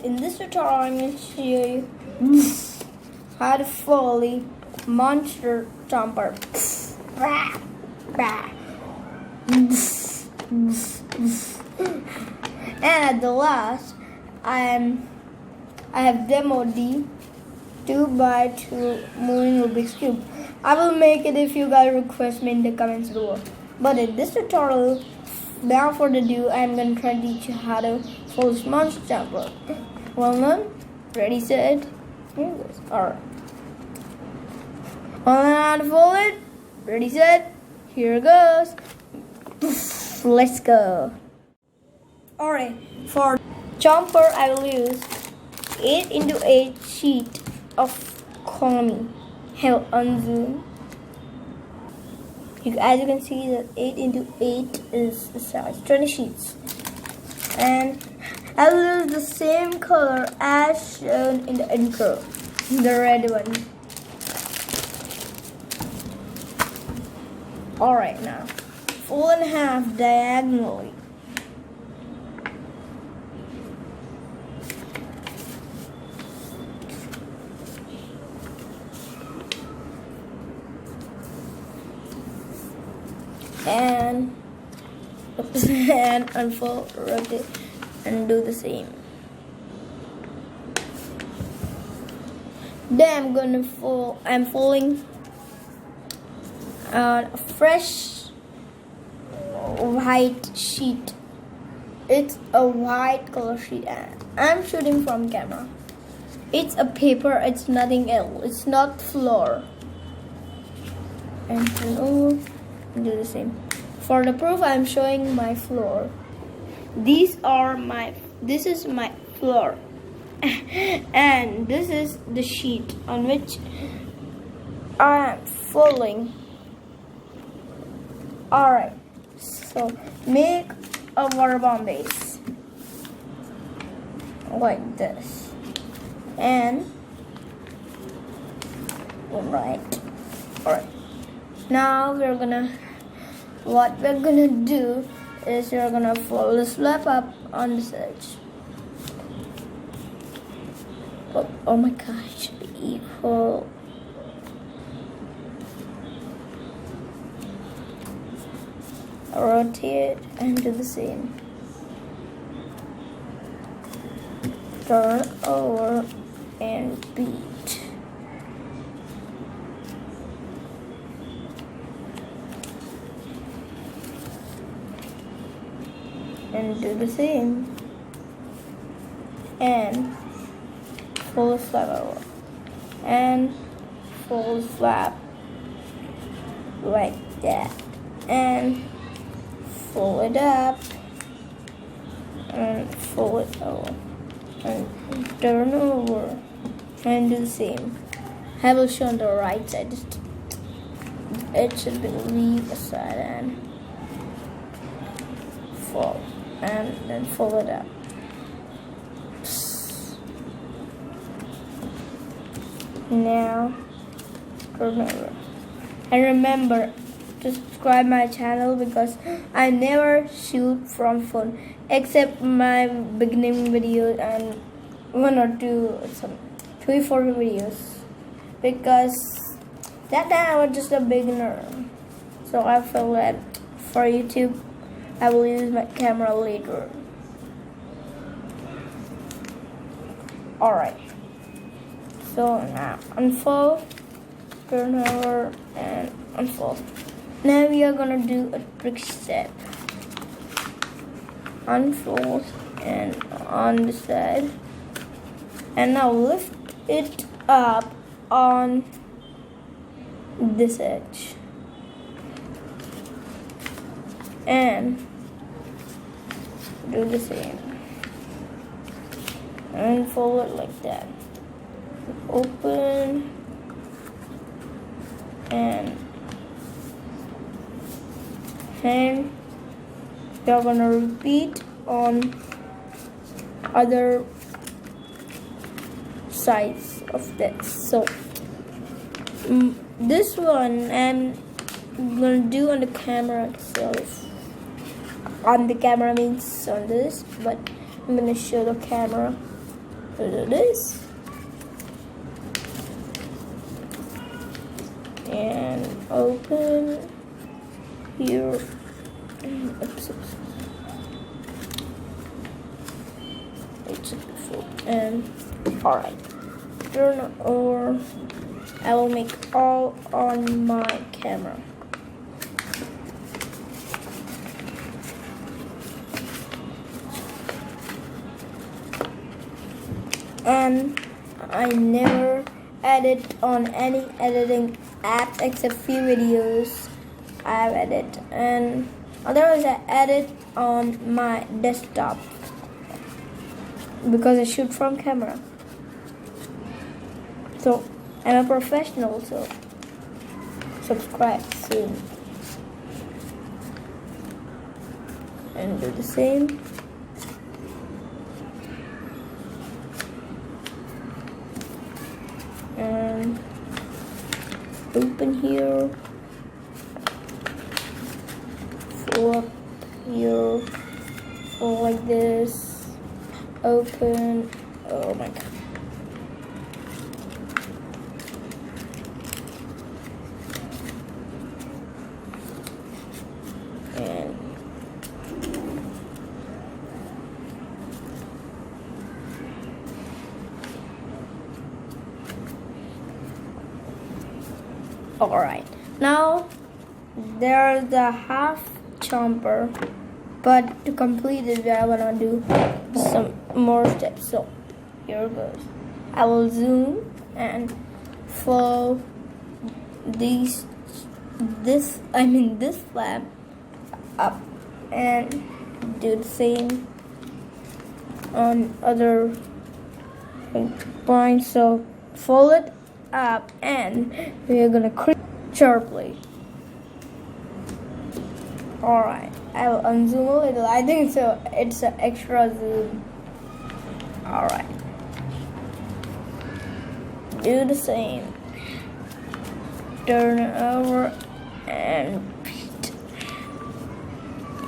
in this tutorial I'm going to show you how to fully monster chomper. And at the last, I have demoed the 2x2 moving Rubik's Cube. I will make it if you guys request me in the comments below. But in this tutorial, without further ado, I'm going to try to teach you how to fold this monster chomper. Well done, ready, set, here it goes. Alright. Well done, how to fold it, ready, set, here it goes. Let's go. Alright, for chomper I will use 8x8 sheet of origami. Held on zoom. As you can see that 8x8 is the size, 20 sheets. And I will use the same color as shown in the intro, the red one. Alright, now fold in half diagonally. And unfold, rotate, and do the same. Then I'm folding a fresh white sheet. It's a white color sheet. I'm shooting from camera. It's a paper. It's nothing else. It's not floor. And turn over. Do the same. For the proof, I'm showing my floor. This is my floor. And this is the sheet on which I'm folding. Alright, so make a water bomb base like this. And alright. Now what we're gonna do is we're gonna fold this flap up on this edge. Oh my god, it should be equal. Rotate and do the same. Turn over and beat. And do the same. And fold the flap over. And fold the flap like that. And fold it up. And fold it over. And turn over. And do the same. I will show on the right side. It should be leave aside and fold. And then fold it up. Now turn over. And remember to subscribe my channel because I never shoot from phone except my beginning videos and one or two, some 3-4 videos, because that time I was just a beginner. So I felt that for YouTube I will use my camera later. Alright. So now unfold, turn over, and unfold. Now we are gonna do a trick step. Unfold and on the side. And now lift it up on this edge. And do the same. And fold it like that. Open and you're gonna repeat on other sides of this. So this one I'm gonna do on the camera itself. On the camera means on this, but I'm gonna show the camera. do this. And open here. Oops. It's before. And alright. Turn over. I will make all on my camera. And I never edit on any editing app except few videos I've edited, and otherwise I edit on my desktop because I shoot from camera. So I'm a professional, so subscribe soon and do the same. And open here, flip here, go like this, open, oh my god. And alright, now there's the half chomper, but to complete it, I want to do some more steps. So here goes. I will zoom and follow this flap up and do the same on other points. So fold it up and we are gonna create sharply. Alright, I will unzoom a little. I think so it's an extra zoom. Alright, do the same. Turn it over and repeat.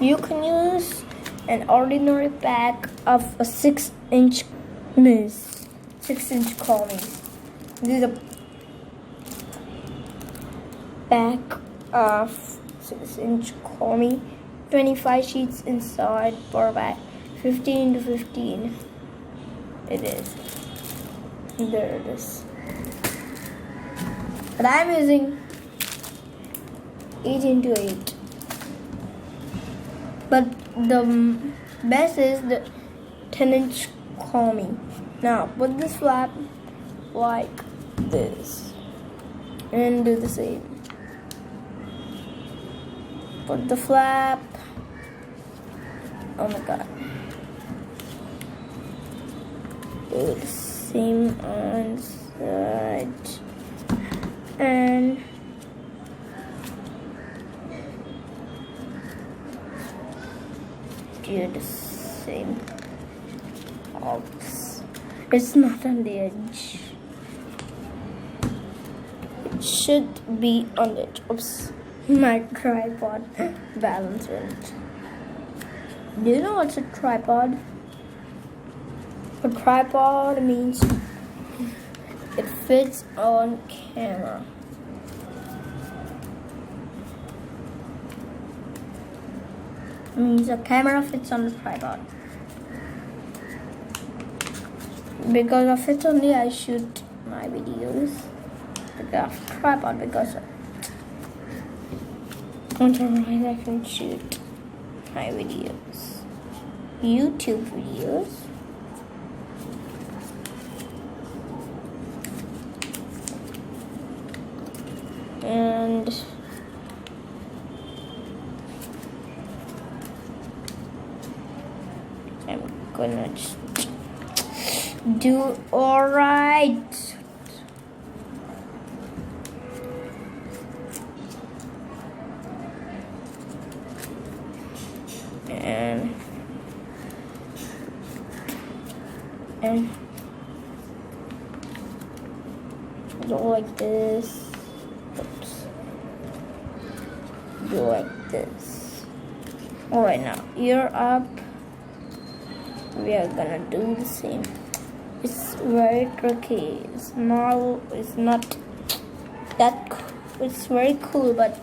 You can use an ordinary pack of a 6-inch miss, 6-inch colonies. This is a pack of 6-inch colony, 25 sheets inside per bag, 15 to 15. It is. There it is. But I'm using 18 to 8. But the best is the 10-inch colony. Now put this flap like this and do the same. Put the flap, oh my god, do the same on side and do the same. Oops, it's not on the edge. It should be on the edge. Oops, my tripod balance went. Do you know what's a tripod? A tripod means it fits on camera. It means a camera fits on the tripod. Because of it only I shoot my videos. Because of tripod, because otherwise I can shoot my videos, YouTube videos. And I'm gonna just do alright. And go like this. Oops. Do like this. Alright, now ear up. We are gonna do the same. It's very tricky. It's not that. It's very cool, but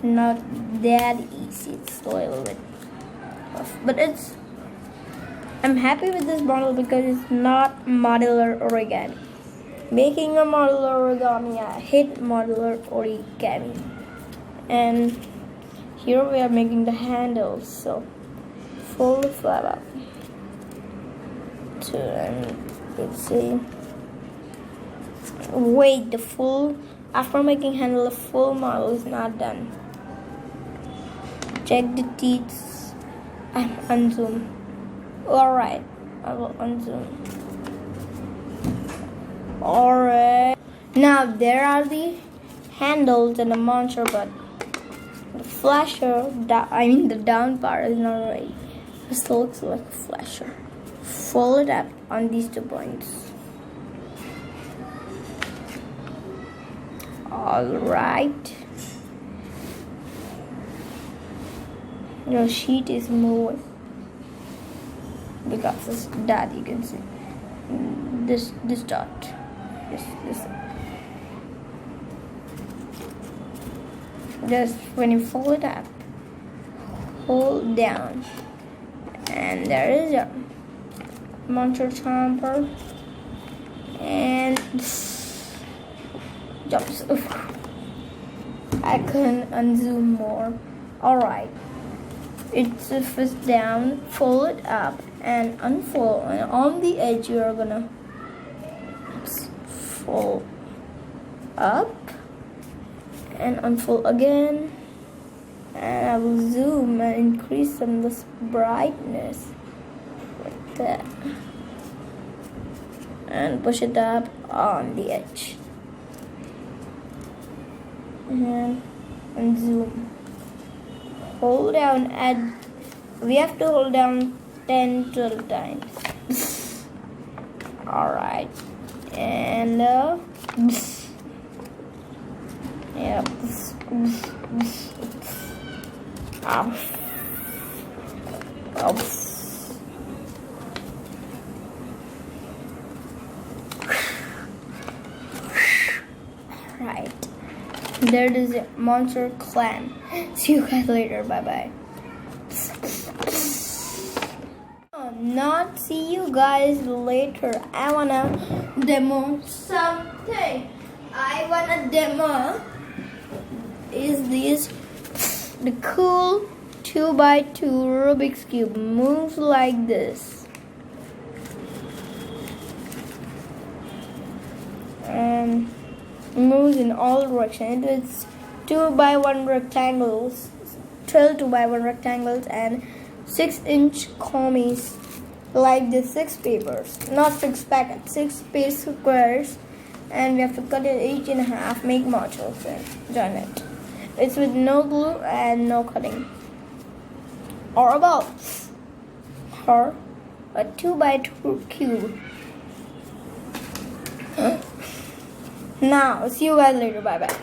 not that easy. It's a little bit tough, but it's. I'm happy with this model because it's not modular origami. Making a modular origami, I hate modular origami. And here we are making the handles. So fold the flap up. And let's see. Wait, after making handle, the full model is not done. Check the teeth and unzoom. Alright, I will unzoom. Alright. Now there are the handles and the monster, but the flasher, the down part is not right. This looks like a flasher. Fold it up on these 2 points. Alright. Your sheet is moving because this dot you can see. This dot. This. Just when you fold it up, hold down, and there is your monster chomper, and jumps. I couldn't unzoom more. Alright, it's a fist down, fold it up, and unfold. And on the edge, you're gonna fold up and unfold again. And I will zoom and increase some of this brightness like that, and push it up on the edge and zoom. Hold down, we have to hold down 10-12 times. Alright, and yeah. Right. There is a monster clan. See you guys later. Bye bye. Not see you guys later. I wanna demo something. I wanna demo is this the cool 2x2 Rubik's Cube. Moves like this. And moves in all directions. It's 2x1 rectangles, 12 2x1 rectangles, and 6-inch commies like the 6 papers, not 6 packets, 6 space squares, and we have to cut it each in half, make modules, and join it. It's with no glue and no cutting or about or a 2x2 cube. Now see you guys later. Bye bye.